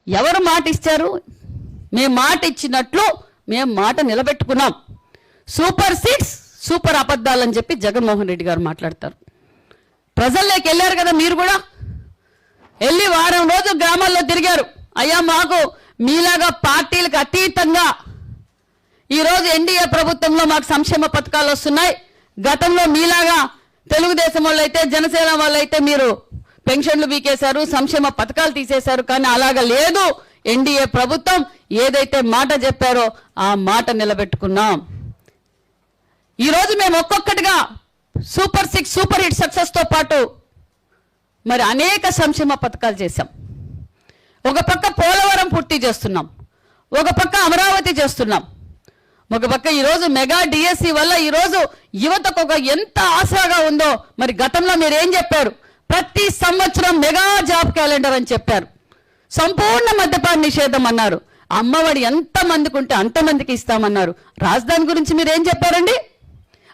ఎవరు మాట ఇచ్చారు? మేము మాట ఇచ్చినట్లు మేము మాట నిలబెట్టుకున్నాం. సూపర్ 6 సూపర్ అబద్ధాలని చెప్పి జగన్మోహన్ రెడ్డి గారు మాట్లాడతారు. ప్రజల్లోకి వెళ్ళారు కదా మీరు కూడా, వెళ్ళి వారం రోజులు గ్రామాల్లో తిరిగారు. అయ్యా మాకు మీలాగా పార్టీలకు అతీతంగా ఈరోజు ఎన్డీఏ ప్రభుత్వంలో మాకు సంక్షేమ పథకాలు వస్తున్నాయి. గతంలో మీలాగా తెలుగుదేశం వాళ్ళు అయితే జనసేన వాళ్ళు అయితే మీరు పెన్షన్లు వీకేశారు, సంక్షేమ పథకాలు తీసేశారు. కానీ అలాగా లేదు. ఎన్డీఏ ప్రభుత్వం ఏదైతే మాట చెప్పారో ఆ మాట నిలబెట్టుకున్నాం. ఈరోజు మేము ఒక్కొక్కటిగా సూపర్ 6 సూపర్ హిట్ సక్సెస్తో పాటు మరి అనేక సంక్షేమ పథకాలు చేశాం. ఒక పక్క పోలవరం పూర్తి చేస్తున్నాం, ఒక పక్క అమరావతి చేస్తున్నాం, ఒక పక్క ఈరోజు మెగా డిఎస్సి వల్ల ఈరోజు యువతకు ఒక ఎంత ఆశగా ఉందో. మరి గతంలో మీరు ఏం చెప్పారు? ప్రతి సంవత్సరం మెగా జాబ్ క్యాలెండర్ అని చెప్పారు. సంపూర్ణ మద్యపాన నిషేధం అన్నారు. అమ్మఒడి ఎంత మందికి ఉంటే అంతమందికి ఇస్తామన్నారు. రాజధాని గురించి మీరు ఏం చెప్పారండి?